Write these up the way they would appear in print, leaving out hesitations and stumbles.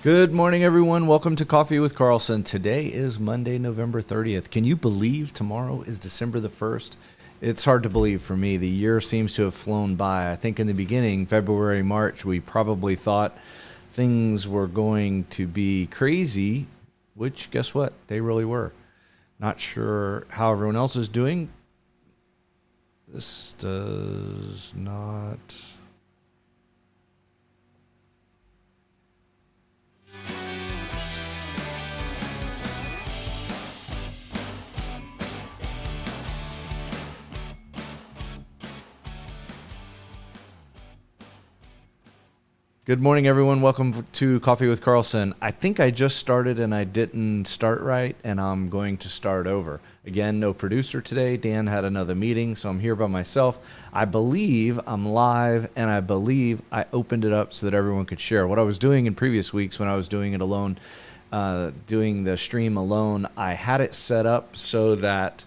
Good morning, everyone. Welcome to Coffee with Carlson. Today is Monday, November 30th. Can you believe tomorrow is December the 1st? It's hard to believe for me. The year seems to have flown by. I think in the beginning, February, March, we probably thought things were going to be crazy, which guess what? They really were. Not sure how everyone else is doing. This does not... Good morning, everyone. Welcome to Coffee with Carlson. I think I just started and I didn't start right, and I'm going to start over. Again, no producer today. Dan had another meeting, so I'm here by myself. I believe I'm live, and I believe I opened it up so that everyone could share. What I was doing in previous weeks when I was doing it alone, doing the stream alone, I had it set up so that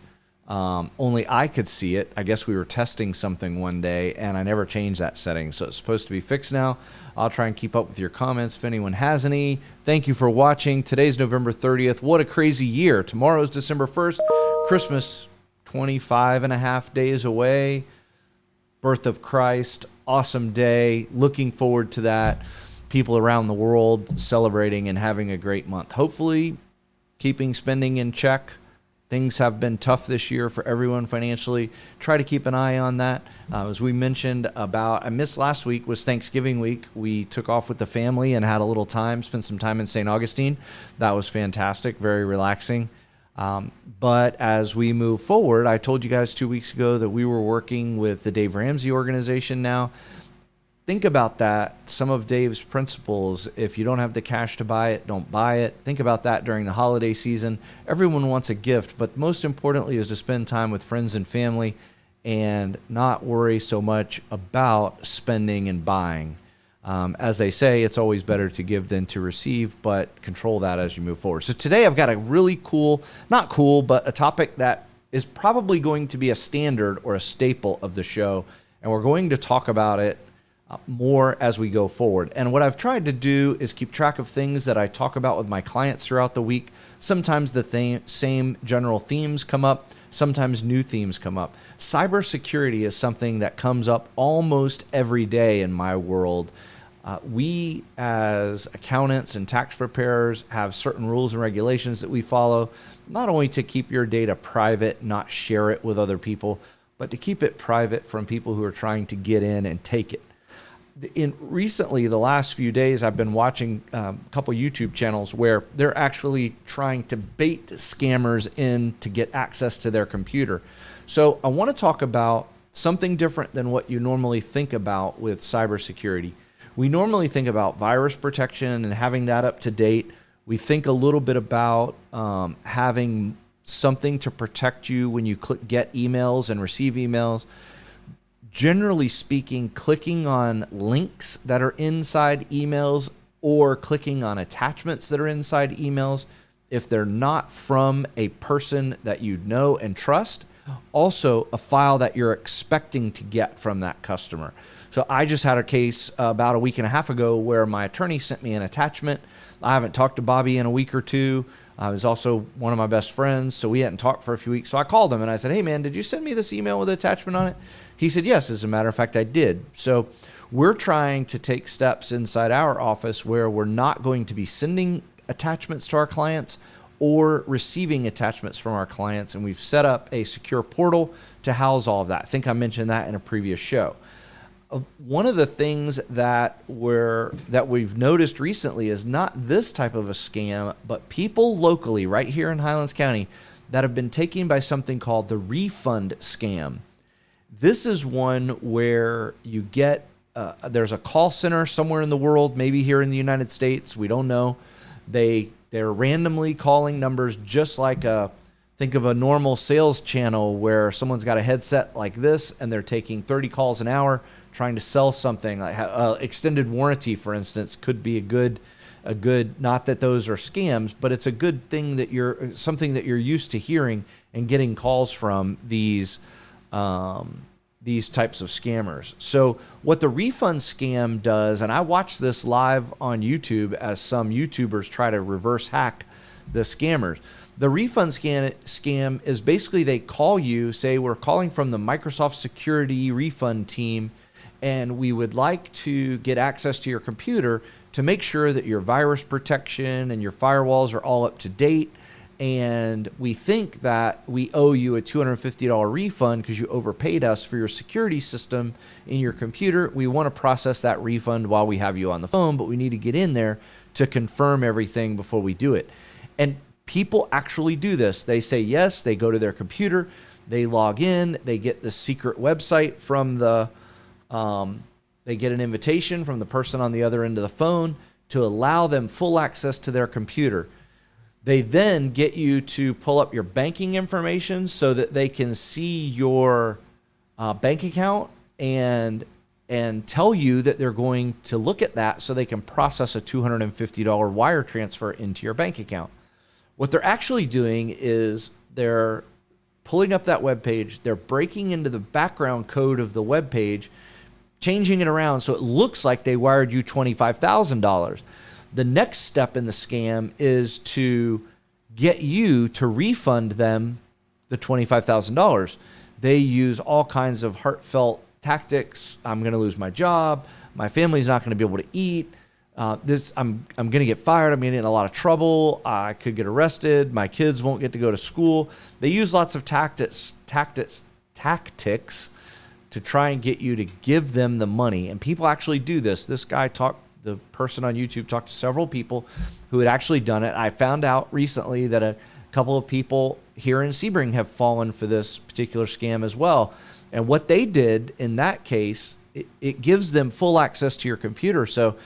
only I could see it. I guess we were testing something one day, and I never changed that setting. So it's supposed to be fixed now. I'll try and keep up with your comments if anyone has any. Thank you for watching. Today's November 30th. What a crazy year. Tomorrow's December 1st. Christmas, 25 and a half days away. Birth of Christ. Awesome day. Looking forward to that. People around the world celebrating and having a great month. Hopefully, keeping spending in check. Things have been tough this year for everyone financially. Try to keep an eye on that. As we mentioned I missed last week was Thanksgiving week. We took off with the family and had a little time, spent some time in St. Augustine. That was fantastic, very relaxing. But as we move forward, I told you guys 2 weeks ago that we were working with the Dave Ramsey organization now. Think about that. Some of Dave's principles, if you don't have the cash to buy it, don't buy it. Think about that during the holiday season. Everyone wants a gift, but most importantly is to spend time with friends and family and not worry so much about spending and buying. As they say, it's always better to give than to receive, but control that as you move forward. So today I've got a really not cool, but a topic that is probably going to be a standard or a staple of the show, and we're going to talk about it more as we go forward. And what I've tried to do is keep track of things that I talk about with my clients throughout the week. Sometimes the same general themes come up, sometimes new themes come up. Cybersecurity is something that comes up almost every day in my world. We as accountants and tax preparers have certain rules and regulations that we follow, not only to keep your data private, not share it with other people, but to keep it private from people who are trying to get in and take it. Recently, the last few days, I've been watching a couple YouTube channels where they're actually trying to bait scammers in to get access to their computer. So I want to talk about something different than what you normally think about with cybersecurity. We normally think about virus protection and having that up to date. We think a little bit about having something to protect you when you get emails and receive emails. Generally speaking, clicking on links that are inside emails or clicking on attachments that are inside emails, if they're not from a person that you know and trust, also a file that you're expecting to get from that customer. So I just had a case about a week and a half ago where my attorney sent me an attachment. I haven't talked to Bobby in a week or two. He's also one of my best friends, so we hadn't talked for a few weeks. So I called him and I said, "Hey man, did you send me this email with an attachment on it?" He said, "Yes, as a matter of fact, I did." So we're trying to take steps inside our office where we're not going to be sending attachments to our clients or receiving attachments from our clients. And we've set up a secure portal to house all of that. I think I mentioned that in a previous show. One of the things that we've noticed recently is not this type of a scam, but people locally right here in Highlands County that have been taken by something called the refund scam. This is one where you get, there's a call center somewhere in the world, maybe here in the United States, we don't know. They're randomly calling numbers just like think of a normal sales channel where someone's got a headset like this and they're taking 30 calls an hour trying to sell something. Like extended warranty, for instance, could be a good, not that those are scams, but it's a good thing that something that you're used to hearing and getting calls from these these types of scammers. So what the refund scam does, and I watched this live on YouTube as some YouTubers try to reverse hack the scammers. The refund scam is basically they call you, say, we're calling from the Microsoft security refund team, and we would like to get access to your computer to make sure that your virus protection and your firewalls are all up to date. And we think that we owe you a $250 refund because you overpaid us for your security system in your computer. We want to process that refund while we have you on the phone, but we need to get in there to confirm everything before we do it. And people actually do this. They say yes, they go to their computer, they log in, they get the secret website from the, they get an invitation from the person on the other end of the phone to allow them full access to their computer. They then get you to pull up your banking information so that they can see your bank account and tell you that they're going to look at that so they can process a $250 wire transfer into your bank account. What they're actually doing is they're pulling up that web page, they're breaking into the background code of the web page, changing it around so it looks like they wired you $25,000. The next step in the scam is to get you to refund them the $25,000. They use all kinds of heartfelt tactics. I'm going to lose my job. My family's not going to be able to eat. I'm going to get fired. I'm going to get in a lot of trouble. I could get arrested. My kids won't get to go to school. They use lots of tactics to try and get you to give them the money. And people actually do this. The person on YouTube talked to several people who had actually done it. I found out recently that a couple of people here in Sebring have fallen for this particular scam as well. And what they did in that case, it gives them full access to your computer. So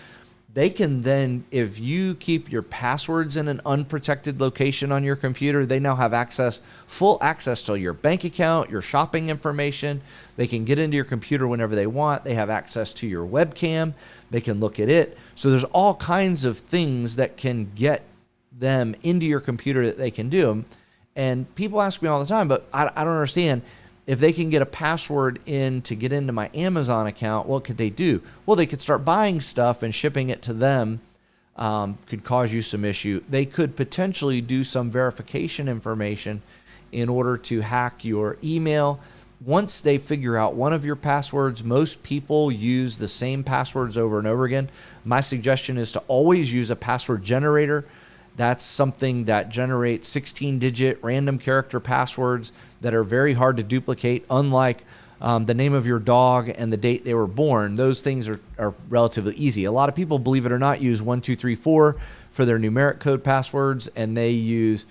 they can then, if you keep your passwords in an unprotected location on your computer, they now have full access to your bank account, your shopping information. They can get into your computer whenever they want. They have access to your webcam. They can look at it. So there's all kinds of things that can get them into your computer that they can do. And people ask me all the time, but I don't understand. If they can get a password in to get into my Amazon account, what could they do? Well, they could start buying stuff and shipping it to them. Could cause you some issue. They could potentially do some verification information in order to hack your email. Once they figure out one of your passwords, most people use the same passwords over and over again. My suggestion is to always use a password generator. That's something that generates 16-digit random character passwords that are very hard to duplicate, unlike the name of your dog and the date they were born. Those things are relatively easy. A lot of people, believe it or not, use 1, 2, 3, 4 for their numeric code passwords, and they use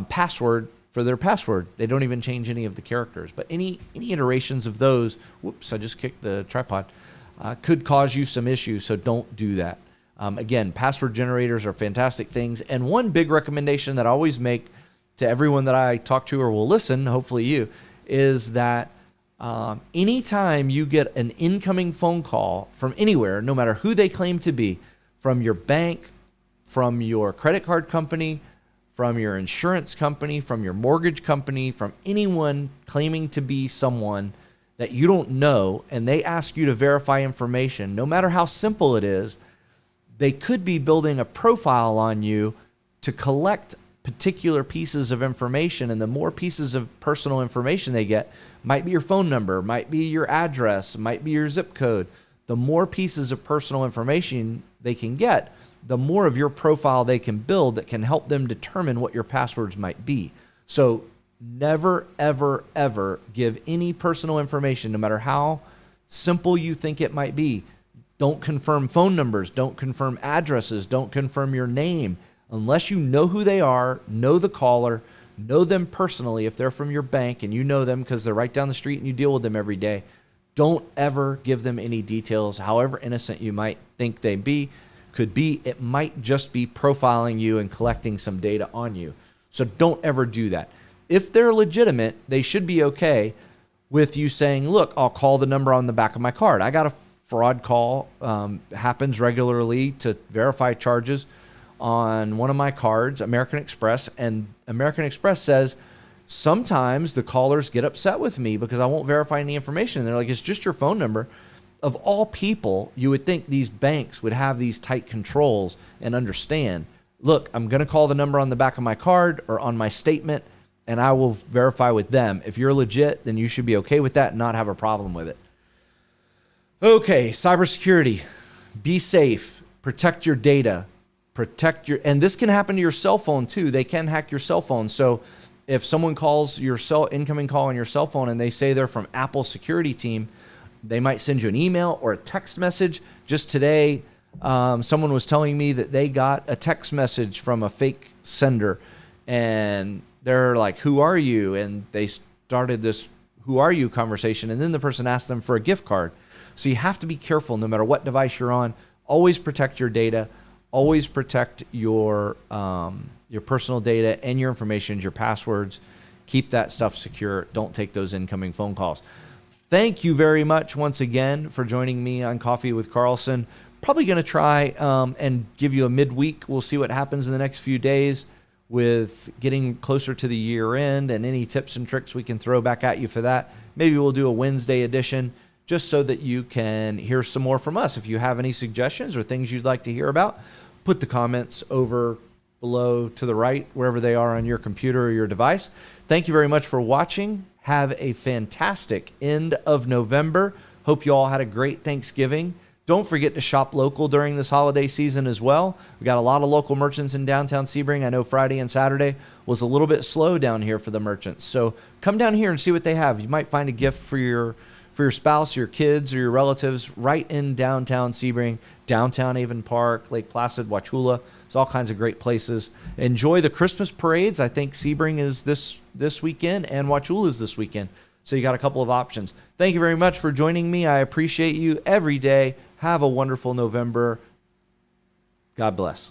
password for their password. They don't even change any of the characters. But any iterations of those, whoops, I just kicked the tripod, could cause you some issues, so don't do that. Again, password generators are fantastic things. And one big recommendation that I always make to everyone that I talk to or will listen, hopefully you, is that anytime you get an incoming phone call from anywhere, no matter who they claim to be, from your bank, from your credit card company, from your insurance company, from your mortgage company, from anyone claiming to be someone that you don't know, and they ask you to verify information, no matter how simple it is, they could be building a profile on you to collect particular pieces of information. And the more pieces of personal information they get, might be your phone number, might be your address, might be your zip code. The more pieces of personal information they can get, the more of your profile they can build that can help them determine what your passwords might be. So never, ever, ever give any personal information, no matter how simple you think it might be. Don't confirm phone numbers. Don't confirm addresses. Don't confirm your name. Unless you know who they are, know the caller, know them personally if they're from your bank and you know them because they're right down the street and you deal with them every day. Don't ever give them any details, however innocent you might think they could be. It might just be profiling you and collecting some data on you. So don't ever do that. If they're legitimate, they should be okay with you saying, look, I'll call the number on the back of my card. I got a fraud call, happens regularly to verify charges on one of my cards, American Express, and American Express says, sometimes the callers get upset with me because I won't verify any information. They're like, it's just your phone number. Of all people, you would think these banks would have these tight controls and understand, look, I'm going to call the number on the back of my card or on my statement, and I will verify with them. If you're legit, then you should be okay with that and not have a problem with it. Okay, cybersecurity. Be safe. Protect your data. And this can happen to your cell phone too. They can hack your cell phone. So if someone calls your incoming call on your cell phone and they say they're from Apple security team, they might send you an email or a text message. Just today, someone was telling me that they got a text message from a fake sender, and they're like, who are you? And they started this who are you conversation, and then the person asked them for a gift card. So you have to be careful no matter what device you're on. Always protect your data. Always protect your personal data and your information, your passwords. Keep that stuff secure. Don't take those incoming phone calls. Thank you very much once again for joining me on Coffee with Carlson. Probably going to try and give you a midweek. We'll see what happens in the next few days with getting closer to the year end and any tips and tricks we can throw back at you for that. Maybe we'll do a Wednesday edition just so that you can hear some more from us. If you have any suggestions or things you'd like to hear about, put the comments over below to the right, wherever they are on your computer or your device. Thank you very much for watching. Have a fantastic end of November. Hope you all had a great Thanksgiving. Don't forget to shop local during this holiday season as well. We got a lot of local merchants in downtown Sebring. I know Friday and Saturday was a little bit slow down here for the merchants. So come down here and see what they have. You might find a gift for your spouse, your kids, or your relatives right in downtown Sebring, downtown Avon Park, Lake Placid, Wauchula. There's all kinds of great places. Enjoy the Christmas parades. I think Sebring is this weekend and Wauchula is this weekend. So you got a couple of options. Thank you very much for joining me. I appreciate you every day. Have a wonderful November. God bless.